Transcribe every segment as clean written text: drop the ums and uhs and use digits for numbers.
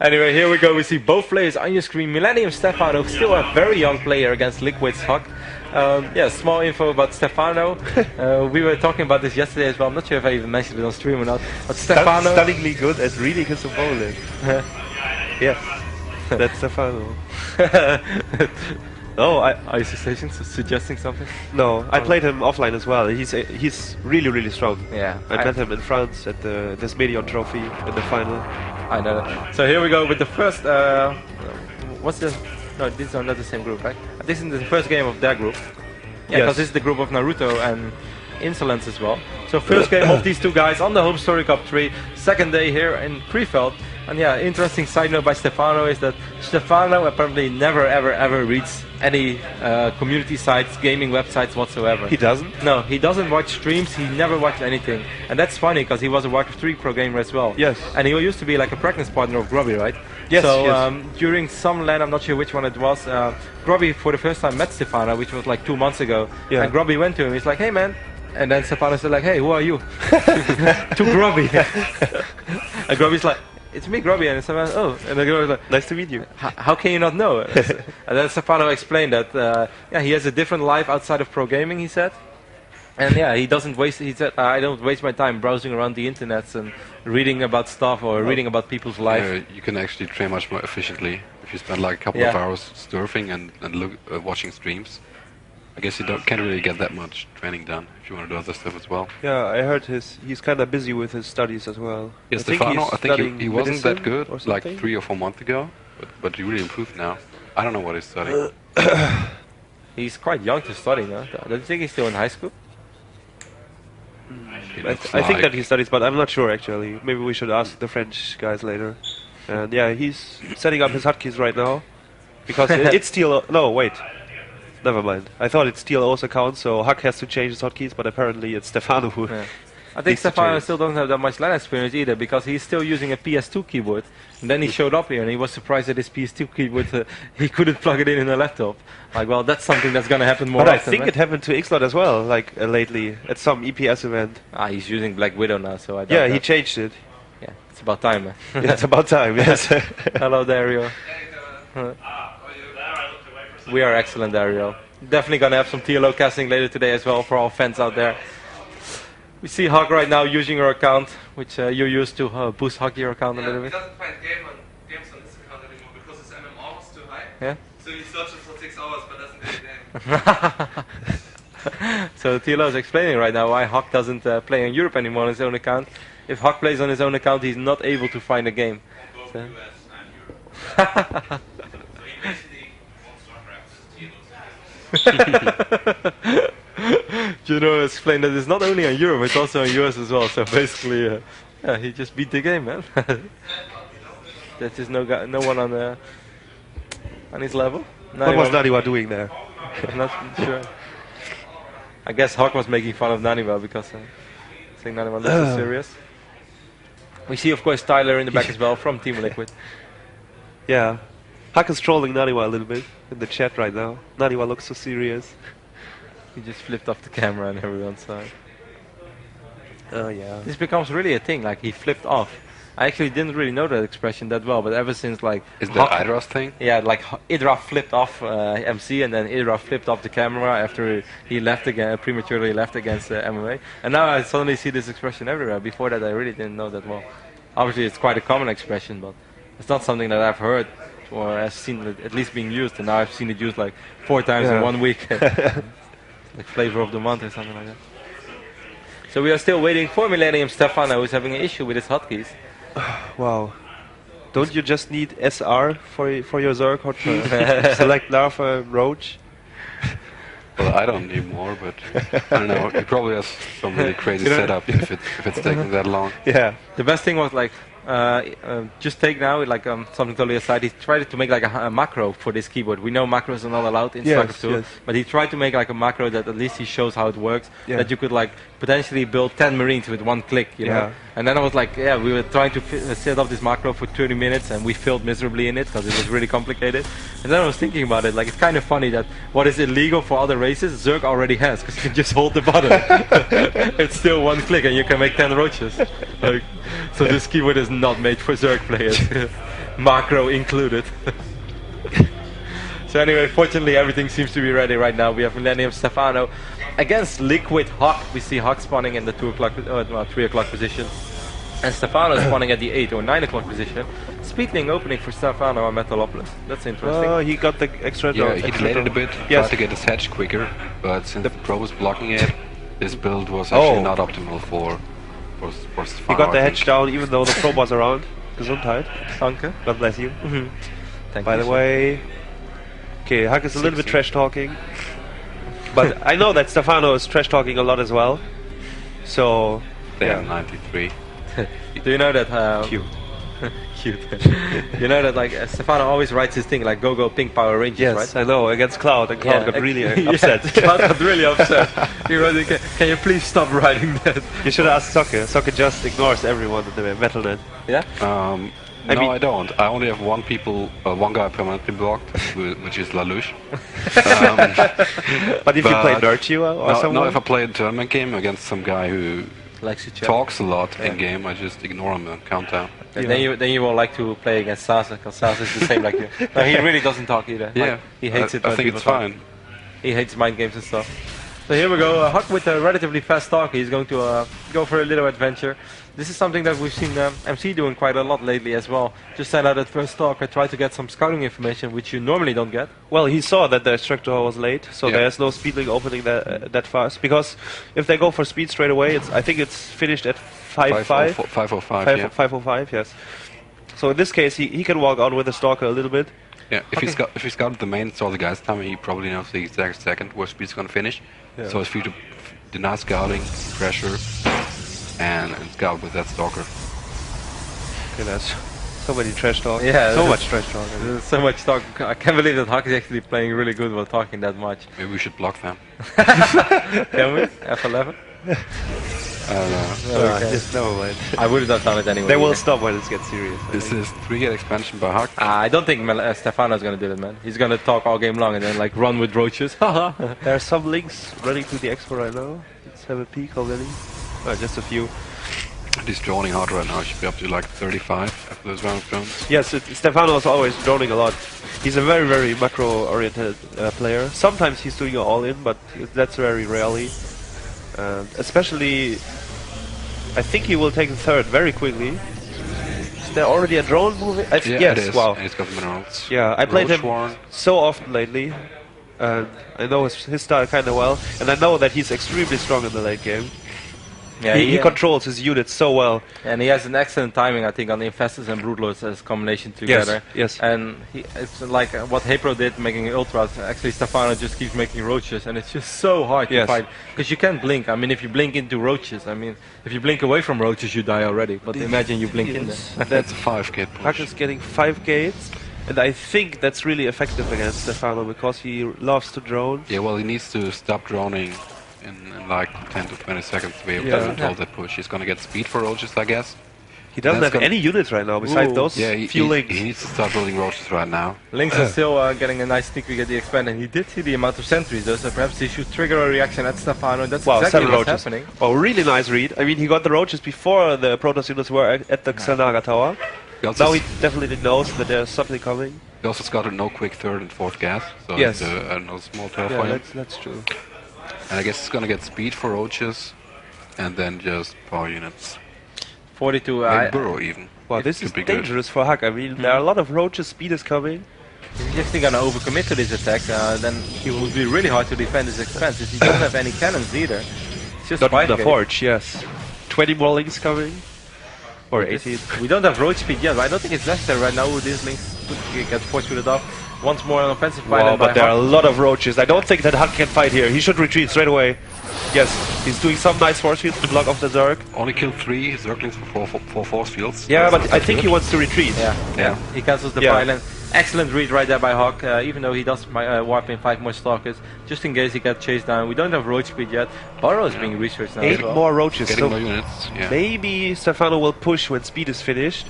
Anyway, here we go. We see both players on your screen. Mill.Stephano, still a very young player against Liquid's HuK. Yeah, small info about Stephano. We were talking about this yesterday as well. I'm not sure if I even mentioned it on stream or not. But Stephano, stunningly good at reading his opponent. Yes, that's Stephano. Oh, are you suggesting something? No, I played him offline as well. He's really strong. Yeah, I met him in France at this Medion Trophy in the final. I know that. So here we go with the first. What's the? No, these are not the same group, right? This is the first game of their group. Yeah, because this is the group of Naruto and Insolence as well. So first game of these two guys on the HomeStory Cup 3, second day here in Krefeld. And yeah, interesting side note by Stephano is that Stephano apparently never ever reads any community sites, gaming websites whatsoever. He doesn't? No, he doesn't watch streams, he never watched anything. And that's funny because he was a Warcraft 3 pro gamer as well. Yes. And he used to be like a practice partner of Grubby, right? Yes, so yes. During some LAN, I'm not sure which one it was, Grubby for the first time met Stephano, which was like 2 months ago. Yeah. And Grubby went to him, he's like, hey man. And then Stephano said like, hey, who are you? To Grubby. And Grubby's like, it's me, Grubby, and someone, oh, and the girl was like, nice to meet you. How can you not know? And then Stephano explained that, yeah, he has a different life outside of pro gaming, he said. And yeah, he doesn't waste, he said, I don't waste my time browsing around the internet and reading about stuff or reading about people's life. You can actually train much more efficiently if you spend like a couple of hours surfing and watching streams. I guess you can't really get that much training done if you want to do other stuff as well. Yeah, I heard he's kind of busy with his studies as well. Yes, Stephano, I think he wasn't that good like 3 or 4 months ago, but he really improved now. I don't know what he's studying. He's quite young to study, no? Don't you think he's still in high school? I think that he studies, but I'm not sure actually. Maybe we should ask the French guys later. And yeah, he's setting up his hotkeys right now. Because it's still... No, wait. Never mind. I thought it's TLO's account, so HuK has to change his hotkeys, but apparently it's Stephano who... Yeah. I think Stephano still doesn't have that much LAN experience either, because he's still using a PS2 keyboard. And then he showed up here and he was surprised that his PS2 keyboard, he couldn't plug it in a laptop. Like, well, that's something that's going to happen more often. But I think it happened to Xlot as well, like lately, at some EPS event. Ah, he's using Black Widow now, so I doubt Yeah, he changed it. Yeah, it's about time, man. Yeah, it's about time, yes. Hello, Dario. We are excellent, Dario. Definitely gonna have some TLO casting later today as well for all fans out there. We see HuK right now using your account, which you used to boost HuK your account a little bit. He doesn't find games on his account anymore because his MMR was too high. Yeah. So he searches for 6 hours but doesn't get a game. So TLO is explaining right now why HuK doesn't play in Europe anymore on his own account. If HuK plays on his own account, he's not able to find a game. Both US and Europe. So he basically Juno explained that it's not only on Europe, it's also on US as well. So basically, yeah, he just beat the game, man. There's just no one on his level. What was Naniwa doing there? I'm not sure. I guess HuK was making fun of Naniwa because I think Naniwa looks so serious. We see, of course, Tyler in the back as well from Team Liquid. Yeah. HuK is trolling Naniwa a little bit in the chat right now. Naniwa looks so serious. He just flipped off the camera on everyone's side. Oh yeah. This becomes really a thing, like he flipped off. I actually didn't really know that expression that well, but ever since like... Is that Idra's thing? Yeah, like Idra flipped off MC and then Idra flipped off the camera after he left again, prematurely left against MMA. And now I suddenly see this expression everywhere. Before that I really didn't know that well. Obviously it's quite a common expression, but it's not something that I've heard or I've seen it at least being used, and now I've seen it used like 4 times in 1 week. Like flavor of the month or something like that. So we are still waiting for Mill.Stephano, who's having an issue with his hotkeys. Wow. Don't you just need SR for your Zerg hotkey? Select Larva, Roach? Well, I don't need more, but I don't know. He probably has some really crazy setup if it's taking that long. Yeah. The best thing was like, just take now, like something totally aside, he tried to make like a macro for this keyboard. We know macros are not allowed in StarCraft 2, but he tried to make like a macro that at least he shows how it works, that you could like potentially build 10 Marines with 1 click, you know. And then I was like, yeah, we were trying to set up this macro for 30 minutes and we failed miserably in it because it was really complicated. And then I was thinking about it, like it's kind of funny that what is illegal for other races, Zerg already has, because you can just hold the button. It's still 1 click and you can make 10 roaches. Like, so this keyboard is not made for Zerg players, macro included. So anyway, fortunately everything seems to be ready right now. We have Mill.Stephano against Liquid HuK. We see HuK spawning in the 3 o'clock position, and Stephano spawning at the 8 or 9 o'clock position. Speedling opening for Stephano on Metalopolis. That's interesting. Oh, he got the extra Yeah, drone. he delayed it a bit, tried to get his hedge quicker, but since the pro was blocking it, this build was actually not optimal for Stephano. He got the hedge down even though the pro was around. Gesundheit. Danke. God bless you. Thank By you, the sir. way, okay, HuK is a little bit trash talking, but I know that Stephano is trash talking a lot as well. So They yeah. have 93. Do you know that? Cute. Cute. You know that like Stephano always writes his thing like go pink Power Rangers, Yes, right? I know, against Cloud, and Cloud got really upset. Cloud got really upset. He wrote, can you please stop writing that? You should ask HuK. HuK just ignores everyone in the Metal.net. Yeah? No, I don't. I only have one guy permanently blocked, which is Lalouche. But if you play Nurture or someone... No, if I play a tournament game against some guy who Likes to chat. talks a lot in game, I just ignore him and count down. And then you won't like to play against Sasa, because Sasa is the same like you. No, he really doesn't talk either. Yeah, Like, he hates it. I when think people it's talk. fine. He hates mind games and stuff. So here we go, HuK with a relatively fast talker. He's going to go for a little adventure. This is something that we've seen MC doing quite a lot lately as well. Just send out at first talker, try to get some scouting information, which you normally don't get. Well, he saw that the extractor was late, so there's no speedling opening that fast. Because if they go for speed straight away, I think it's finished at 5:05. 5:05, yeah. 5:05, yes. So in this case, he can walk out with the stalker a little bit. Yeah, if he scouted the main saw the guy's time, he probably knows the exact second where speed's gonna finish. Yeah. So it's free to deny scouting, pressure, and scout with that stalker. Okay, that's so many trash talk. Yeah, So much trash talk. There's so much talk. I can't believe that HuK is actually playing really good while talking that much. Maybe we should block them. Can we? F11? I don't know. Okay. Just never mind. I wouldn't have done it anyway. They will either. stop when it gets serious. I This think. is 3-gate expansion by HuK. I don't think Stephano's gonna do that, man. He's gonna talk all game long and then like run with roaches. There are some links running to the expo right now. Let's have a peek already. Just a few. He's droning hard right now. He should be up to like 35 after this round of drones. Yes, Stephano is always droning a lot. He's a very, very macro-oriented player. Sometimes he's doing an all-in, but that's very rarely. Especially, I think he will take the third very quickly. Is there already a drone moving? Yeah, yes, it is. wow. And he's got the minerals. Yeah, I played Roach him Warren. so often lately. And I know his style kind of well. And I know that he's extremely strong in the late game. Yeah, He controls his units so well. and he has an excellent timing, I think, on the Infestors and Broodlords as combination together. Yes. And it's like what Hepro did, making Ultras. Actually, Stephano just keeps making roaches, and it's just so hard to Yes. fight because you can't blink. I mean, if you blink into roaches, I mean, if you blink away from roaches, you die already. But imagine you blink in there. That's a 5-gate HuK push. is getting 5 gates. And I think that's really effective against Stephano because he loves to drone. Yeah, well, he needs to stop droning in like 10 to 20 seconds to be able Yeah. to control that push. He's gonna get speed for roaches, I guess. He doesn't That's have gonna- any units right now besides Ooh. those Yeah, few links. he needs to start building roaches right now. Links are still getting a nice sneak peek at the expand, and he did see the amount of sentries though, so perhaps he should trigger a reaction at Stephano. That's Wow, exactly 7 what's roaches. happening. Oh, really nice read. I mean, he got the roaches before the Protoss units were at the Xanaga tower. He also, Now he definitely knows that there's something coming. he also scouted no quick third and fourth gas, so Yes. it's no small tail Yeah, for him. that's true. And I guess he's gonna get speed for roaches, and then just power units. 42. Maybe burrow even. Wow, It this could is be good. dangerous for HuK. I mean, there are a lot of roaches. Speed is coming. If he's actually gonna overcommit to this attack, then he will be really hard to defend his expanse. He doesn't have any cannons either. It's just Not fight the game. forge, yes. 20 more links coming. Or This- 18. We don't have road speed yet, but I don't think it's necessary right now with these links. Could get force footed off. Once more an offensive Wow, pilot by but there are a HuK. lot of roaches. I don't think that HuK can fight here. He should retreat straight away. Yes, he's doing some nice force fields to block off the Zerg. Only killed 3 Zerglings for 4 force fields. Yeah, That's but I think good. he wants to retreat. Yeah. He cancels the Yeah. pylon. Excellent read right there by HuK, even though he does warp in 5 more stalkers, just in case he gets chased down. We don't have road speed yet. Burrow is being researched now as 8 well. more roaches. Getting So more units, yeah. maybe Stephano will push when speed is finished.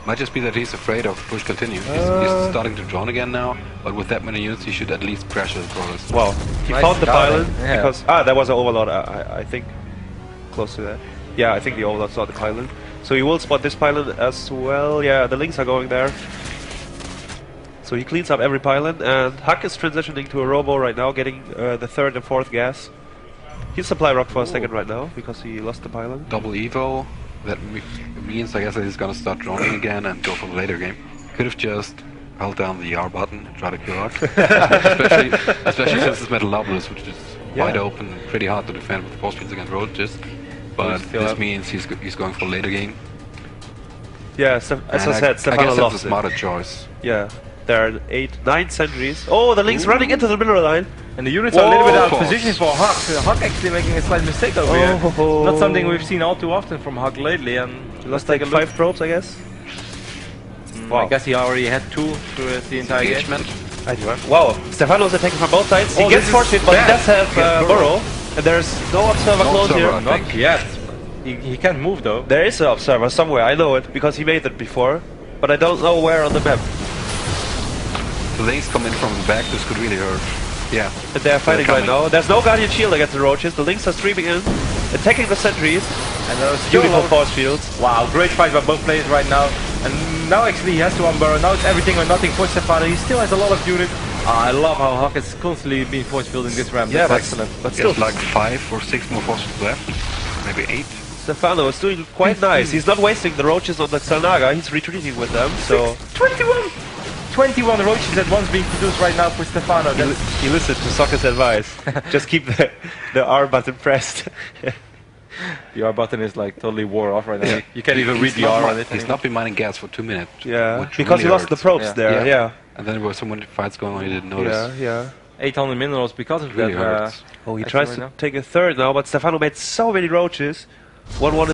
Might just be that he's afraid of push continue. He's starting to drone again now, but with that many units, he should at least pressure the Protoss. Wow, he Nice found the scouting, pylon yeah. because there was an overlord. I think close to that. Yeah, I think the overlord saw the pylon. So he will spot this pylon as well. Yeah, the links are going there. So he cleans up every pylon, and HuK is transitioning to a robo right now, getting the 3rd and 4th gas. He'll supply rock for a second right now, because he lost the pylon. Double evo, that means I guess that he's gonna start droning again and go for the later game. Could have just held down the R button and tried to kill HuK. especially since it's Metal Lobulus, which is wide open and pretty hard to defend with force fields against roaches. But this means he's going for later game. Yeah, as I said, Stephano lost that's a smarter choice. Yeah. There are 9 sentries. Oh, the link's running into the middle line. And the units are a little bit out of position for HuK. HuK actually making a slight mistake over here. Not something we've seen all too often from HuK lately. And let's take 5 probes, I guess. I guess he already had 2 through the entire game. Wow, Stephano's attacking from both sides. He gets fortune, but he does have burrow. And there's no observer close here. Not yet. He can't move though. There is an observer somewhere, I know it, because he made it before. But I don't know where on the map. The links come in from the back, this could really hurt. Yeah. And they're fighting right now. There's no Guardian Shield against the roaches. The links are streaming in, attacking the sentries. And there's beautiful force fields. Wow, great fight by both players right now. And now actually he has to unburrow. Now it's everything or nothing for Stephano. He still has a lot of units. I love how HuK is constantly being force fielding this ramp. Yeah, that's excellent. But still like 5 or 6 more forces left. Maybe 8. Stephano is doing quite nice. He's not wasting the roaches on the Xel'Naga. He's retreating with them. So 21 roaches at once being produced right now for Stephano. He listened to Sokka's advice. Just keep the R button pressed. The R button is like totally wore off right now. You can't even read the R on it. He's not been mining gas for 2 minutes. Yeah, because he lost the probes there. Yeah. And then there were so many fights going on he didn't notice. Yeah. 800 minerals because of really that. Oh, he tries to take a 3rd now, but Stephano made so many roaches. 1-1